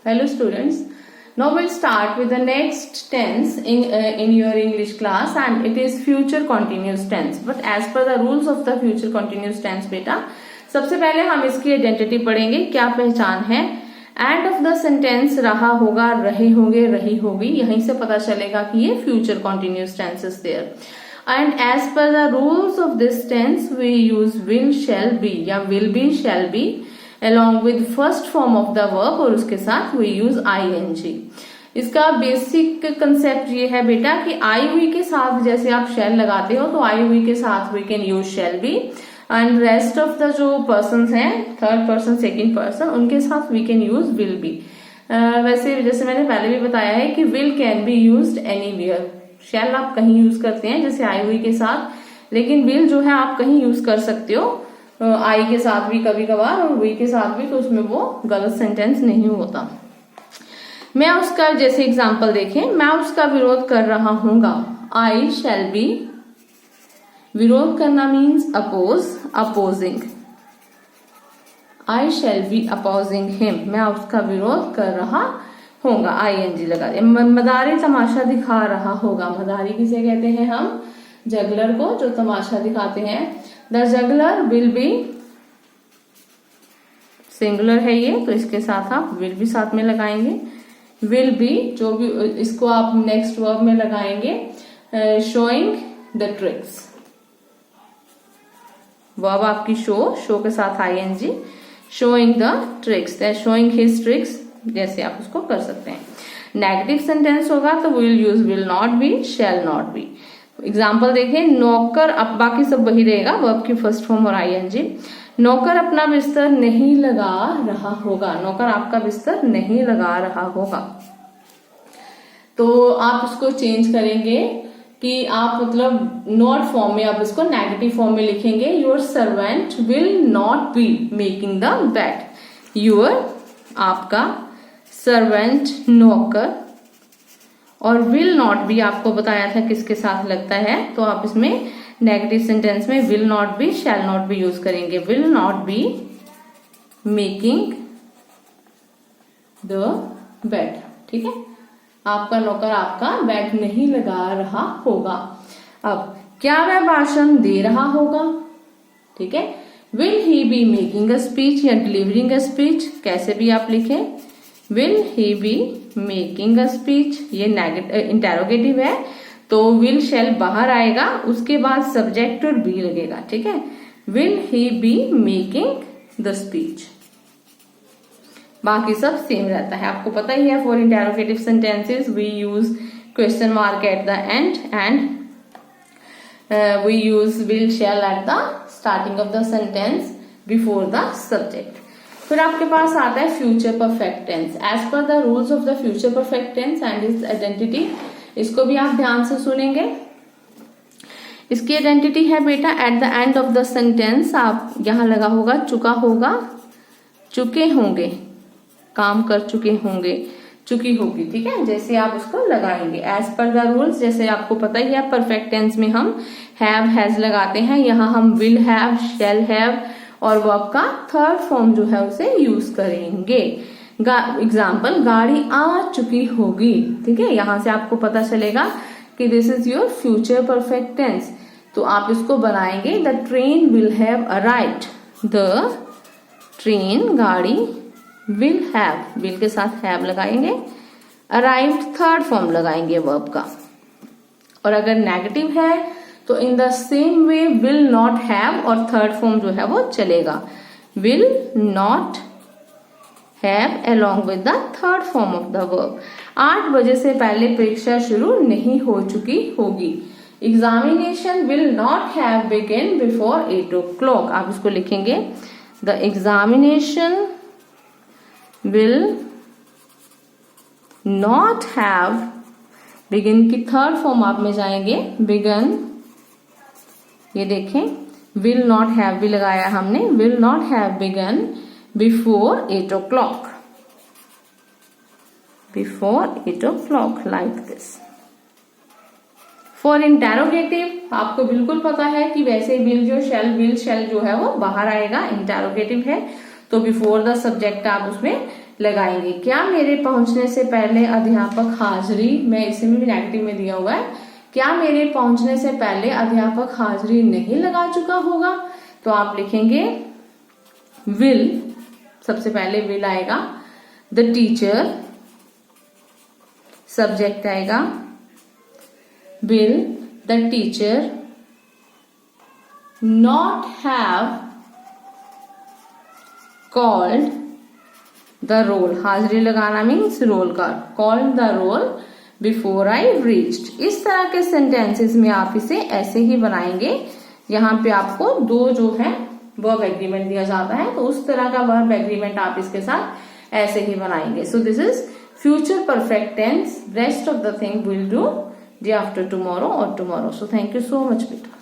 Hello students, now we'll start with the next tense in your English class, and it is future continuous tense. But as per the rules of the future continuous tense बेटा, सबसे पहले हम इसकी identity पढ़ेंगे, क्या पहचान है। End of the sentence रहा होगा, रहे होंगे, रही होगी, यहीं से पता चलेगा कि ये future continuous tense is there. And as per the rules of this tense we use will, shall be या will be, shall be along with first form of the verb, और उसके साथ वी यूज ing। इसका basic concept ये है बेटा कि आई we के साथ जैसे आप शैल लगाते हो तो आई वी के साथ we can use shall be, and rest of the जो पर्सन्स हैं, थर्ड पर्सन, सेकंड पर्सन, उनके साथ we can use will be. वैसे जैसे मैंने पहले भी बताया है कि will can be used anywhere. Shall आप कहीं यूज करते हैं जैसे आई वी के साथ, लेकिन विल जो है आप कहीं यूज कर सकते हो, आई के साथ भी कभी कभार और वी के साथ भी, तो उसमें वो गलत सेंटेंस नहीं होता। मैं उसका जैसे एग्जांपल देखें, मैं उसका विरोध कर रहा हूंगा, आई शैल बी, विरोध करना means oppose, opposing, I shall be opposing him, मैं उसका विरोध कर रहा होगा, ing लगा दे। मदारी तमाशा दिखा रहा होगा, मदारी किसे कहते हैं हम, जगलर को, जो तमाशा दिखाते हैं। The juggler will be, singular है ये तो इसके साथ आप विल भी साथ में लगाएंगे, विल बी जो भी इसको आप नेक्स्ट वर्ब में लगाएंगे। शोइंग द ट्रिक्स, वर्ब आपकी शो के साथ ing, showing the tricks, showing his tricks, जैसे आप उसको कर सकते हैं। नेगेटिव सेंटेंस होगा तो will use will not be, shall not B. Example देखें, नौकर, अब बाकी सब वही रहेगा, वर्ब की फर्स्ट फॉर्म और ing। नौकर अपना बिस्तर नहीं लगा रहा होगा, नौकर आपका बिस्तर नहीं लगा रहा होगा, तो आप उसको चेंज करेंगे कि आप मतलब नॉट फॉर्म में आप इसको नेगेटिव फॉर्म में लिखेंगे। Your servant will not be making the bed, your आपका सर्वेंट नौकर, और विल नॉट बी आपको बताया था किसके साथ लगता है, तो आप इसमें नेगेटिव सेंटेंस में will not be, shall not be use करेंगे। Will not be making the bed, ठीक है, आपका नौकर आपका बेड नहीं लगा रहा होगा। अब क्या वह भाषण दे रहा होगा, ठीक है, will he be making a speech या डिलीवरिंग अ स्पीच, कैसे भी आप लिखें, will he be making a speech, ये इंटेरोगेटिव है तो विल शैल बाहर आएगा, उसके बाद सब्जेक्ट और बी लगेगा, ठीक है, will he be making the speech. बाकी सब सेम रहता है, आपको पता ही है। For interrogative sentences we use question mark at the end we use will shall at the starting of the sentence before the subject. फिर आपके पास आता है future perfect tense. As per the rules of the future perfect tense and its identity, इसको भी आप ध्यान से सुनेंगे। इसकी आइडेंटिटी है बेटा, eight the end of the sentence आप यहां लगा होगा चुका होगा, चुके होंगे, काम कर चुके होंगे, चुकी होगी, ठीक है, जैसे आप उसको लगाएंगे एज पर द रूल्स। जैसे आपको पता ही है परफेक्ट टेंस में हम हैव, हैज लगाते हैं, यहाँ हम विल हैव, शैल हैव और वर्ब का थर्ड फॉर्म जो है उसे यूज करेंगे। एग्जाम्पल, गाड़ी आ चुकी होगी, ठीक है, यहां से आपको पता चलेगा कि this is your future perfect tense, तो आप इसको बनाएंगे, the train will have arrived, the train, गाड़ी, विल हैव, विल के साथ हैव लगाएंगे, अराइव्ड थर्ड फॉर्म लगाएंगे वर्ब का। और अगर नेगेटिव है तो in the same way will not have और थर्ड फॉर्म जो है वो चलेगा, will not have along with the third form of the verb। 8 बजे से पहले परीक्षा शुरू नहीं हो चुकी होगी, examination will not have begin before 8 o'clock, आप इसको लिखेंगे, the examination will not have, begin की थर्ड फॉर्म आप में जाएंगे, बिगन, ये देखें, विल नॉट हैव भी लगाया हमने, will not have begun before 8 o'clock, before 8 o'clock, like this। For interrogative आपको बिल्कुल पता है कि वैसे विल शैल जो है वो बाहर आएगा, इंटेरोगेटिव है तो बिफोर द सब्जेक्ट आप उसमें लगाएंगे। क्या मेरे पहुंचने से पहले अध्यापक हाजिरी, मैं इसे भी नेगेटिव में दिया हुआ है, क्या मेरे पहुंचने से पहले अध्यापक हाजिरी नहीं लगा चुका होगा? तो आप लिखेंगे विल, सबसे पहले विल आएगा, द टीचर, सब्जेक्ट आएगा, will the teacher not have called the roll, हाजिरी लगाना मीन्स रोल का, called the roll before I reached। इस तरह के सेंटेंसेस में आप इसे ऐसे ही बनाएंगे। यहाँ पे आपको दो जो है वर्ब एग्रीमेंट दिया जाता है, तो उस तरह का वर्ब एग्रीमेंट आप इसके साथ ऐसे ही बनाएंगे। So this is future perfect tense. Rest of the thing will do day after tomorrow और tomorrow. So thank you so much बेटा।